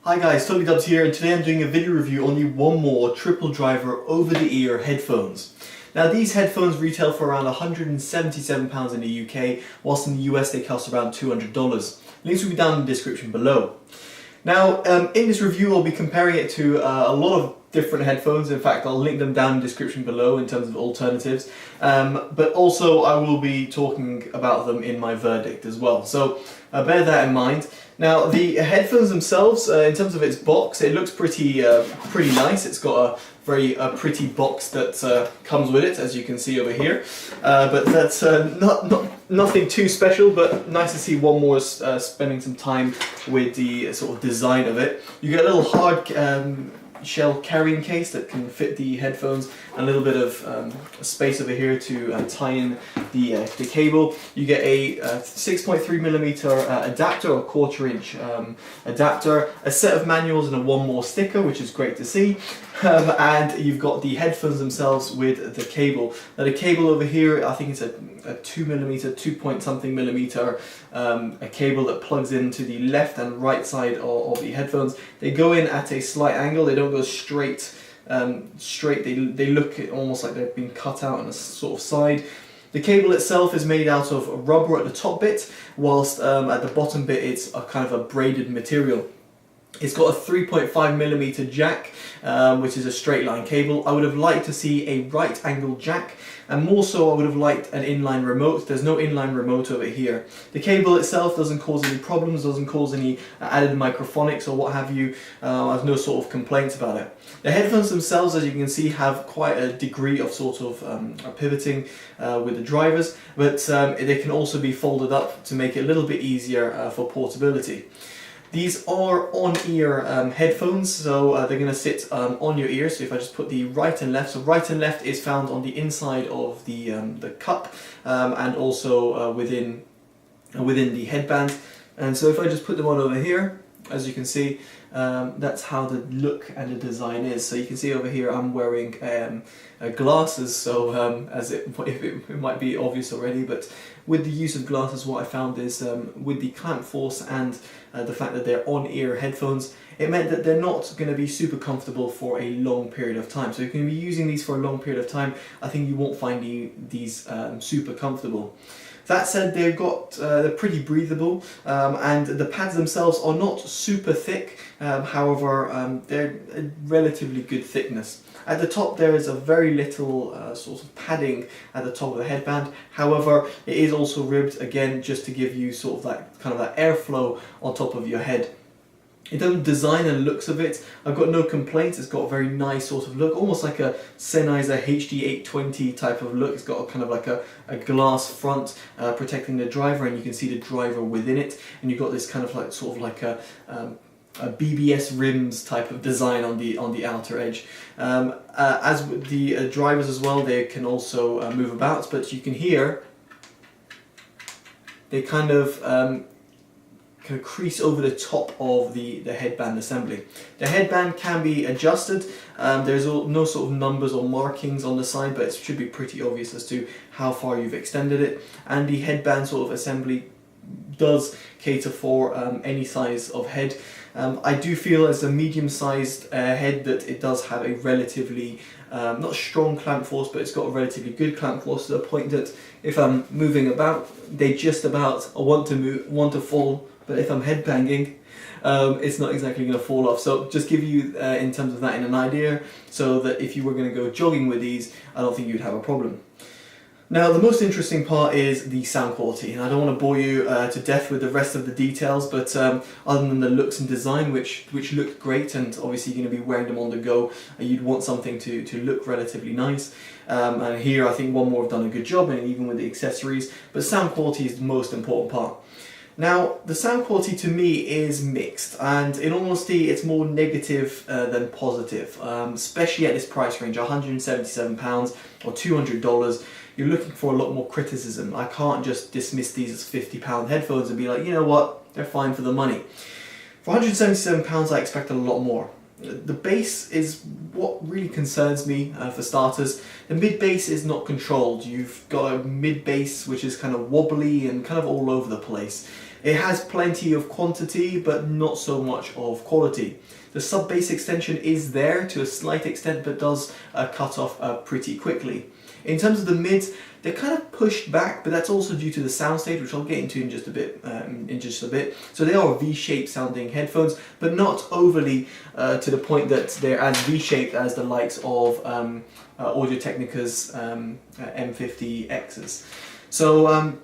Hi guys, TotallyDubbed here, and today I'm doing a video review on the One More triple driver over-the-ear headphones. Now these headphones retail for around £177 in the UK, whilst in the US they cost around $200. Links will be down in the description below. Now in this review I'll be comparing it to a lot of different headphones. In fact, I'll link them down in the description below in terms of alternatives, but also I will be talking about them in my verdict as well, so bear that in mind. Now the headphones themselves, in terms of its box, it looks pretty nice. It's got a very pretty box that comes with it, as you can see over here, but that's nothing too special, but nice to see One More spending some time with the sort of design of it. You get a little hard shell carrying case that can fit the headphones, and a little bit of space over here to tie in the cable. You get a 6.3mm adapter, or 1/4 inch adapter, a set of manuals and a One More sticker, which is great to see, and you've got the headphones themselves with the cable. Now the cable over here, I think it's a 2mm, 2-point-something millimeter a cable that plugs into the left and right side of the headphones. They go in at a slight angle, they don't go straight. They look almost like they've been cut out on a sort of side. The cable itself is made out of rubber at the top bit, whilst at the bottom bit it's a kind of a braided material. It's got a 3.5mm jack, which is a straight line cable. I would have liked to see a right angle jack, and more so I would have liked an inline remote. There's no inline remote over here. The cable itself doesn't cause any problems, doesn't cause any added microphonics or what have you. I have no sort of complaints about it. The headphones themselves, as you can see, have quite a degree of sort of pivoting with the drivers, but they can also be folded up to make it a little bit easier for portability. These are on-ear headphones, so they're going to sit on your ear. So if I just put the right and left, so right and left is found on the inside of the cup, and also within the headband. And so if I just put them on over here, as you can see, that's how the look and the design is. So you can see over here I'm wearing glasses, so as it might be obvious already, but with the use of glasses, what I found is with the clamp force and the fact that they're on-ear headphones, it meant that they're not going to be super comfortable for a long period of time. So if you're going to be using these for a long period of time, I think you won't find these super comfortable. That said, they're pretty breathable, and the pads themselves are not super thick, however they're a relatively good thickness. At the top there is a very little sort of padding at the top of the headband, however it is also ribbed, again, just to give you sort of that kind of that airflow on top of your head. In terms of design and looks of it, I've got no complaints. It's got a very nice sort of look, almost like a Sennheiser HD 820 type of look. It's got a kind of like a glass front protecting the driver, and you can see the driver within it, and you've got this kind of like sort of like a BBS rims type of design on the outer edge. As with the drivers as well, they can also move about, but you can hear they kind of crease over the top of the headband assembly. The headband can be adjusted. There's no sort of numbers or markings on the side, but it should be pretty obvious as to how far you've extended it. And the headband sort of assembly does cater for any size of head. I do feel as a medium-sized head that it does have a relatively not strong clamp force, but it's got a relatively good clamp force, to the point that if I'm moving about, they just about want to fall. But if I'm headbanging, it's not exactly going to fall off. So just give you, in terms of that, an idea, so that if you were going to go jogging with these, I don't think you'd have a problem. Now the most interesting part is the sound quality, and I don't want to bore you to death with the rest of the details, but other than the looks and design, which looked great, and obviously you're going to be wearing them on the go, you'd want something to look relatively nice. And here I think One More have done a good job, and even with the accessories, but sound quality is the most important part. Now, the sound quality to me is mixed, and in all honesty it's more negative than positive, especially at this price range, £177 or $200. You're looking for a lot more criticism. I can't just dismiss these as £50 headphones and be like, you know what, they're fine for the money. For £177 I expect a lot more. The bass is what really concerns me for starters. The mid bass is not controlled. You've got a mid bass which is kind of wobbly and kind of all over the place. It has plenty of quantity, but not so much of quality. The sub-bass extension is there to a slight extent, but does cut off pretty quickly. In terms of the mids, they're kind of pushed back, but that's also due to the soundstage, which I'll get into in just a bit. So they are V-shaped sounding headphones, but not overly to the point that they're as V-shaped as the likes of Audio-Technica's M50Xs. So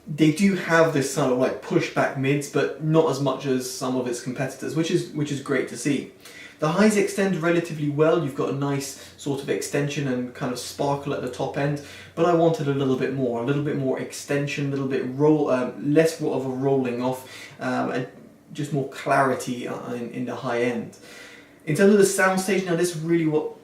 they do have this sort of like pushback mids, but not as much as some of its competitors, which is great to see. The highs extend relatively well. You've got a nice sort of extension and kind of sparkle at the top end, but I wanted a little bit more extension, a little bit less of a rolling off, and just more clarity in the high end. In terms of the soundstage, now this is really what,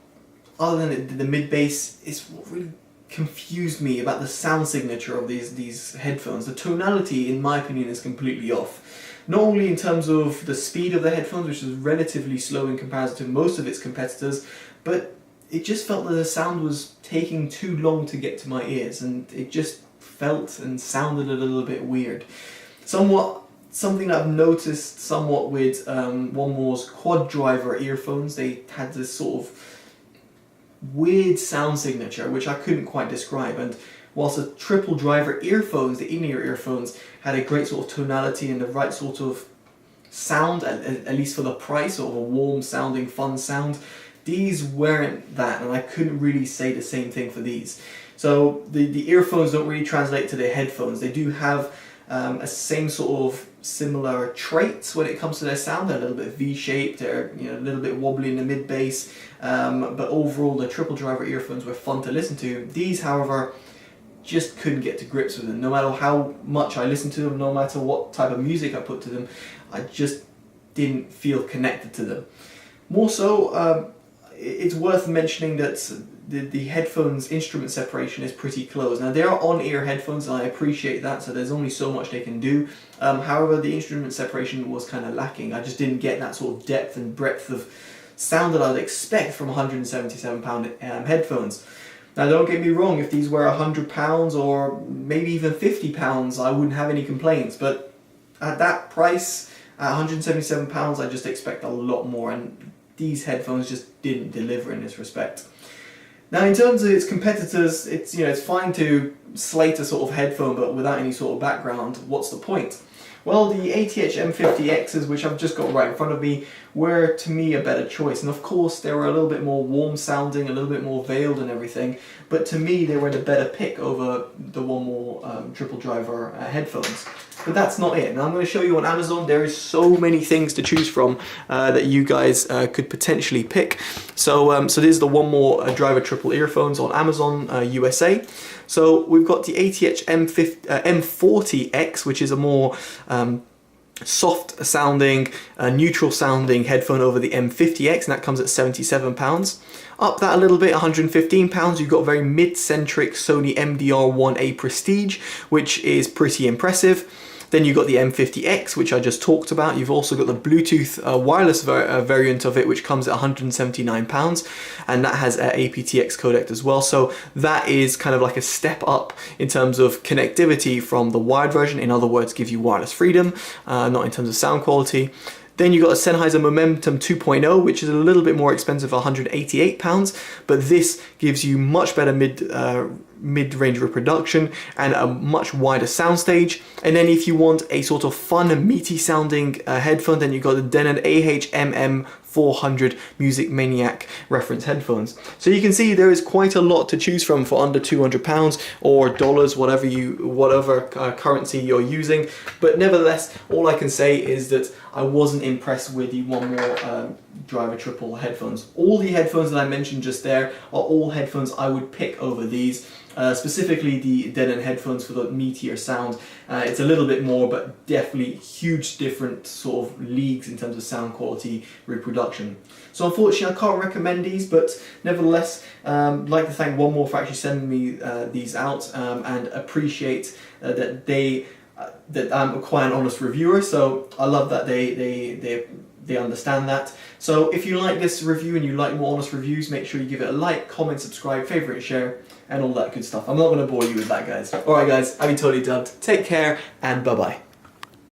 other than the mid bass, is what really confused me about the sound signature of these headphones. The tonality, in my opinion, is completely off. Not only in terms of the speed of the headphones, which is relatively slow in comparison to most of its competitors, but it just felt that the sound was taking too long to get to my ears, and it just felt and sounded a little bit weird. Something I've noticed somewhat with One More's quad driver earphones, they had this sort of weird sound signature which I couldn't quite describe, and whilst the triple driver earphones, the in-ear earphones, had a great sort of tonality and the right sort of sound, at least for the price, sort of a warm sounding, fun sound, these weren't that, and I couldn't really say the same thing for these. So the earphones don't really translate to the headphones. They do have a same sort of similar traits when it comes to their sound. They're a little bit V-shaped, they're a little bit wobbly in the mid bass, but overall the triple driver earphones were fun to listen to. These, however, just couldn't get to grips with them. No matter how much I listened to them, no matter what type of music I put to them, I just didn't feel connected to them. More so, it's worth mentioning that the headphones instrument separation is pretty close. Now, they are on-ear headphones, and I appreciate that, so there's only so much they can do. However, the instrument separation was kind of lacking. I just didn't get that sort of depth and breadth of sound that I'd expect from £177 headphones. Now, don't get me wrong, if these were £100 or maybe even £50, I wouldn't have any complaints, but at that price, at £177, I just expect a lot more, and these headphones just didn't deliver in this respect. Now, in terms of its competitors, it's fine to slate a sort of headphone, but without any sort of background, what's the point? Well, the ATH-M50Xs, which I've just got right in front of me, were to me a better choice. And of course, they were a little bit more warm sounding, a little bit more veiled and everything, but to me, they were the better pick over the One More triple driver headphones. But that's not it. Now, I'm going to show you on Amazon. There is so many things to choose from that you guys could potentially pick. So this is the One More driver triple earphones on Amazon USA. So we've got the ATH-M40X, which is a more soft sounding, neutral sounding headphone over the M50X, and that comes at £77. Up that a little bit, £115, you've got very mid-centric Sony MDR-1A Prestige, which is pretty impressive. Then you've got the M50X, which I just talked about. You've also got the Bluetooth wireless variant of it, which comes at £179, and that has an aptX codec as well. So that is kind of like a step up in terms of connectivity from the wired version. In other words, gives you wireless freedom, not in terms of sound quality. Then you've got a Sennheiser Momentum 2.0, which is a little bit more expensive, £188, but this gives you much better mid-range reproduction and a much wider soundstage. And then if you want a sort of fun, meaty sounding headphone, then you've got the Denon AH-MM400 Music Maniac reference headphones. So you can see there is quite a lot to choose from for under £200 or dollars, whatever currency you're using. But nevertheless, all I can say is that I wasn't impressed with the One More driver triple headphones. All the headphones that I mentioned just there are all headphones I would pick over these. Specifically the Denon headphones for the meatier sound. It's a little bit more, but definitely huge different sort of leagues in terms of sound quality, reproduction. So unfortunately I can't recommend these, but nevertheless I'd like to thank One More for actually sending me these out, and appreciate that I'm quite an honest reviewer, so I love that they understand that. So if you like this review and you like more honest reviews, make sure you give it a like, comment, subscribe, favorite, share, and all that good stuff. I'm not going to bore you with that, guys. Alright guys, I've been totally dubbed. Take care, and bye-bye.